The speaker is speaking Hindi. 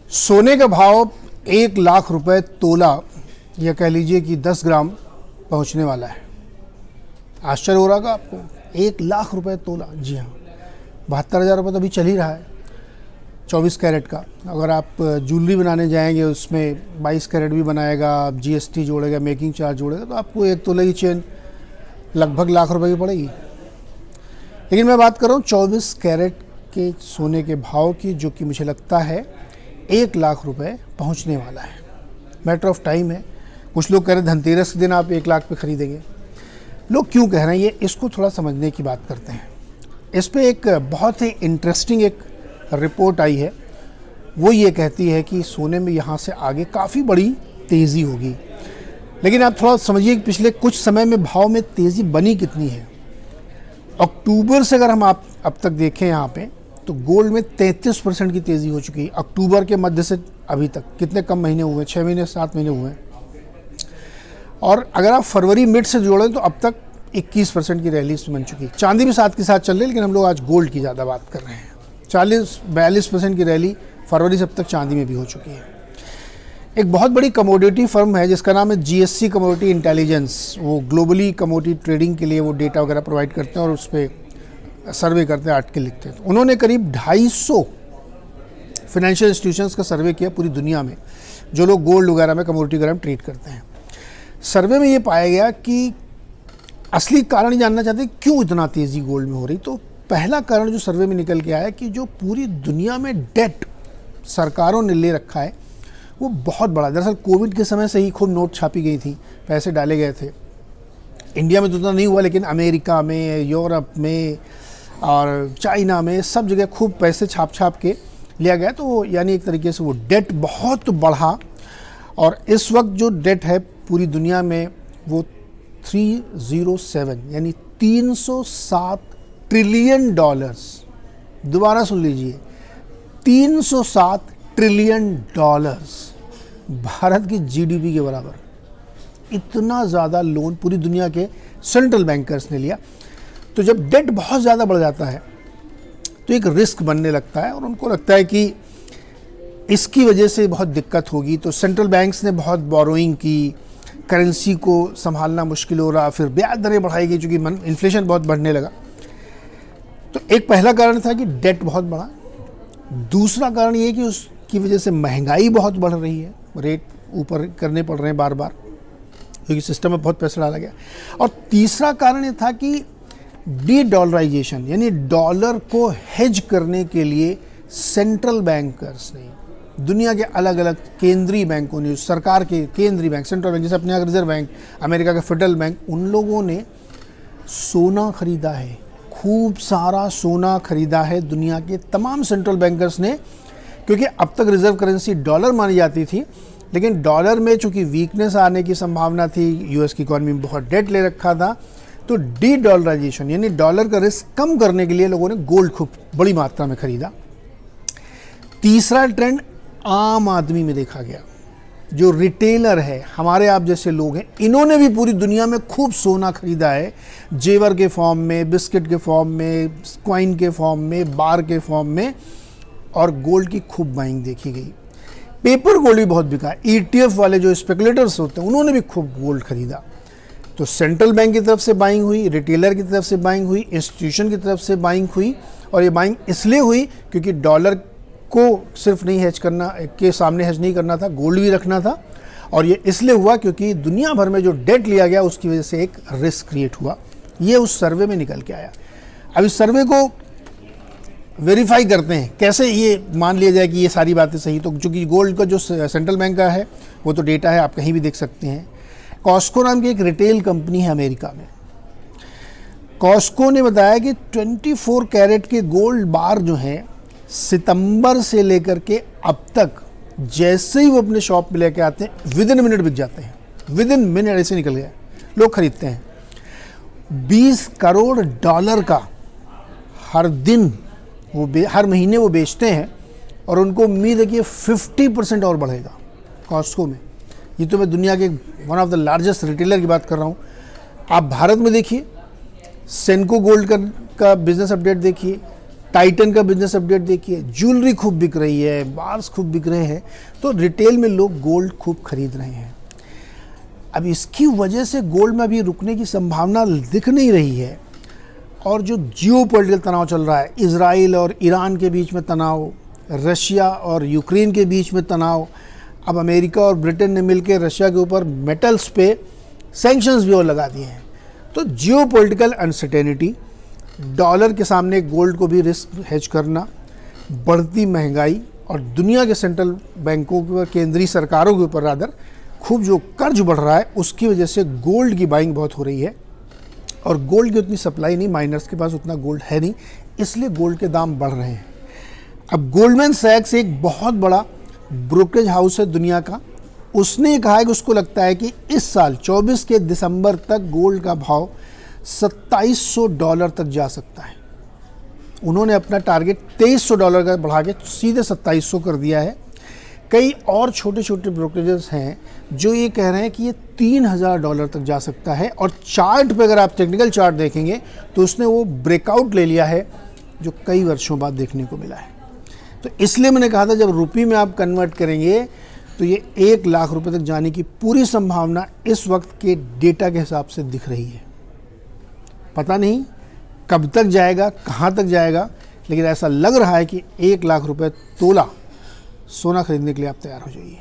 सोने का भाव 1,00,000 रुपए तोला या कह लीजिए कि 10 ग्राम पहुंचने वाला है। आश्चर्य हो रहा होगा आपको, 1,00,000 रुपए तोला। जी हाँ, 72,000 रुपये तो अभी चल ही रहा है 24 कैरेट का। अगर आप ज्वेलरी बनाने जाएंगे उसमें 22 कैरेट भी बनाएगा, आप GST जोड़ेगा, मेकिंग चार्ज जोड़ेगा, तो आपको एक तोले की चेन लगभग ₹1,00,000 की पड़ेगी। लेकिन मैं बात कर रहा हूँ 24 कैरेट के सोने के भाव की, जो कि मुझे लगता है 1,00,000 रुपए पहुँचने वाला है। मैटर ऑफ टाइम है। कुछ लोग कह रहे हैं धनतेरस के दिन आप 1,00,000 पे खरीदेंगे। लोग क्यों कह रहे हैं ये, इसको थोड़ा समझने की बात करते हैं। इस पे एक बहुत ही इंटरेस्टिंग एक रिपोर्ट आई है। वो ये कहती है कि सोने में यहाँ से आगे काफ़ी बड़ी तेज़ी होगी। लेकिन आप थोड़ा समझिए कि पिछले कुछ समय में भाव में तेज़ी बनी कितनी है। अक्टूबर से अगर हम आप अब तक देखें यहाँ पे, तो गोल्ड में 33% की तेज़ी हो चुकी है। अक्टूबर के मध्य से अभी तक कितने कम महीने हुए, 6 महीने 7 महीने हुए हैं। और अगर आप फरवरी मिड से जोड़ें तो अब तक 21% की रैली बन चुकी है। चांदी भी साथ के साथ चल रही है, लेकिन हम लोग आज गोल्ड की ज़्यादा बात कर रहे हैं। 40-42% की रैली फरवरी से अब तक चांदी में भी हो चुकी है। एक बहुत बड़ी कमोडिटी फर्म है जिसका नाम है GSC कमोडिटी इंटेलिजेंस। वो ग्लोबली कमोडिटी ट्रेडिंग के लिए वो डेटा वगैरह प्रोवाइड करते हैं और उस पर सर्वे करते हैं, आर्टिकल लिखते हैं। तो उन्होंने करीब 250 फाइनेंशियल इंस्टीट्यूशंस का सर्वे किया पूरी दुनिया में, जो लोग गोल्ड वगैरह में, कमोडिटी वगैरह में ट्रेड करते हैं। सर्वे में ये पाया गया कि असली कारण जानना चाहते हैं क्यों इतना तेज़ी गोल्ड में हो रही। तो पहला कारण जो सर्वे में निकल के आया कि जो पूरी दुनिया में डेट सरकारों ने ले रखा है वो बहुत बड़ा। दरअसल कोविड के समय से ही खूब नोट छापी गई थी, पैसे डाले गए थे। इंडिया में तो उतना नहीं हुआ, लेकिन अमेरिका में, यूरोप में और चाइना में सब जगह खूब पैसे छाप के लिया गया। तो यानी एक तरीके से वो डेट बहुत बढ़ा। और इस वक्त जो डेट है पूरी दुनिया में वो 307 यानी $307 ट्रिलियन। दोबारा सुन लीजिए, $307 ट्रिलियन, भारत की GDP के बराबर। इतना ज़्यादा लोन पूरी दुनिया के सेंट्रल बैंकर्स ने लिया। तो जब डेट बहुत ज़्यादा बढ़ जाता है तो एक रिस्क बनने लगता है और उनको लगता है कि इसकी वजह से बहुत दिक्कत होगी। तो सेंट्रल बैंक्स ने बहुत बोरोइंग की, करेंसी को संभालना मुश्किल हो रहा, फिर ब्याज दरें बढ़ाई गई क्योंकि इन्फ्लेशन बहुत बढ़ने लगा। तो एक पहला कारण था कि डेट बहुत बढ़ा। दूसरा कारण ये कि उसकी वजह से महंगाई बहुत बढ़ रही है, रेट ऊपर करने पड़ रहे हैं बार बार क्योंकि सिस्टम में बहुत पैसा डाला गया। और तीसरा कारण ये था कि डी-डॉलराइजेशन, यानी डॉलर को हेज करने के लिए सेंट्रल बैंकर्स ने, दुनिया के अलग अलग केंद्रीय बैंकों ने, सरकार के केंद्रीय बैंक, सेंट्रल बैंक, जैसे अपने यहाँ रिजर्व बैंक, अमेरिका का फेडरल बैंक, उन लोगों ने सोना खरीदा है। खूब सारा सोना खरीदा है दुनिया के तमाम सेंट्रल बैंकर्स ने, क्योंकि अब तक रिजर्व करेंसी डॉलर मानी जाती थी। लेकिन डॉलर में चूंकि वीकनेस आने की संभावना थी, यूएस की इकॉनमी में बहुत डेट ले रखा था, तो डी डॉलराइजेशन यानी डॉलर का रिस्क कम करने के लिए लोगों ने गोल्ड खूब बड़ी मात्रा में खरीदा। तीसरा ट्रेंड आम आदमी में देखा गया, जो रिटेलर है, हमारे आप जैसे लोग हैं, इन्होंने भी पूरी दुनिया में खूब सोना खरीदा है, जेवर के फॉर्म में, बिस्किट के फॉर्म में, कॉइन के फॉर्म में, बार के फॉर्म में, और गोल्ड की खूब बाइंग देखी गई। पेपर गोल्ड भी बहुत बिका। ETF वाले जो स्पेकुलेटर्स होते हैं उन्होंने भी खूब गोल्ड खरीदा। तो सेंट्रल बैंक की तरफ से बाइंग हुई, रिटेलर की तरफ से बाइंग हुई, इंस्टीट्यूशन की तरफ से बाइंग हुई। और ये बाइंग इसलिए हुई क्योंकि डॉलर को सिर्फ नहीं हेज करना, के सामने हेज नहीं करना था, गोल्ड भी रखना था। और ये इसलिए हुआ क्योंकि दुनिया भर में जो डेट लिया गया उसकी वजह से एक रिस्क क्रिएट हुआ। ये उस सर्वे में निकल के आया। अब इस सर्वे को वेरीफाई करते हैं, कैसे ये मान लिया जाए कि ये सारी बातें सही। तो चूँकि गोल्ड का जो सेंट्रल बैंक का है वो तो डेटा है, आप कहीं भी देख सकते हैं। कॉस्को नाम की एक रिटेल कंपनी है अमेरिका में। कॉस्को ने बताया कि 24 कैरेट के गोल्ड बार जो हैं सितंबर से लेकर के अब तक जैसे ही वो अपने शॉप में लेके आते हैं विद इन मिनट बिक जाते हैं। विद इन मिनट ऐसे निकल गए, लोग खरीदते हैं। $20 करोड़ का हर दिन वो हर महीने वो बेचते हैं और उनको उम्मीद है कि 50% और बढ़ेगा कॉस्को में। ये तो मैं दुनिया के one of the largest retailer की बात कर रहा हूँ। आप भारत में देखिए, सेनको गोल्ड का बिजनेस अपडेट देखिए, टाइटन का बिजनेस अपडेट देखिए, ज्वेलरी खूब बिक रही है, बार्स खूब बिक रहे हैं, तो रिटेल में लोग गोल्ड खूब खरीद रहे हैं। अब इसकी वजह से गोल्ड में अभी रुकने की संभावना दिख नहीं रही है। और जो जियोपॉलिटिकल तनाव चल रहा है, इजराइल और ईरान के बीच में तनाव, रशिया और यूक्रेन के बीच में तनाव, अब अमेरिका और ब्रिटेन ने मिलकर रशिया के ऊपर मेटल्स पे सैंक्शंस भी और लगा दिए हैं। तो जियोपॉलिटिकल अनसर्टेनिटी, डॉलर के सामने गोल्ड को भी रिस्क हेज करना, बढ़ती महंगाई और दुनिया के सेंट्रल बैंकों के ऊपर, केंद्रीय सरकारों के ऊपर रादर खूब जो कर्ज बढ़ रहा है, उसकी वजह से गोल्ड की बाइंग बहुत हो रही है। और गोल्ड की उतनी सप्लाई नहीं, माइनर्स के पास उतना गोल्ड है नहीं, इसलिए गोल्ड के दाम बढ़ रहे हैं। अब गोल्डमैन सैक्स एक बहुत बड़ा ब्रोकरेज हाउस है दुनिया का, उसने कहा है कि उसको लगता है कि इस साल 24 के दिसंबर तक गोल्ड का भाव $2700 तक जा सकता है। उन्होंने अपना टारगेट $2300 का बढ़ा के सीधे 2700 कर दिया है। कई और छोटे छोटे ब्रोकरेजेस हैं जो ये कह रहे हैं कि ये $3000 तक जा सकता है। और चार्ट पे अगर आप टेक्निकल चार्ट देखेंगे तो उसने वो ब्रेकआउट ले लिया है जो कई वर्षों बाद देखने को मिला है। तो इसलिए मैंने कहा था जब रुपये में आप कन्वर्ट करेंगे तो ये 1 लाख रुपए तक जाने की पूरी संभावना इस वक्त के डेटा के हिसाब से दिख रही है। पता नहीं कब तक जाएगा, कहाँ तक जाएगा, लेकिन ऐसा लग रहा है कि 1 लाख रुपए तोला सोना खरीदने के लिए आप तैयार हो जाइए।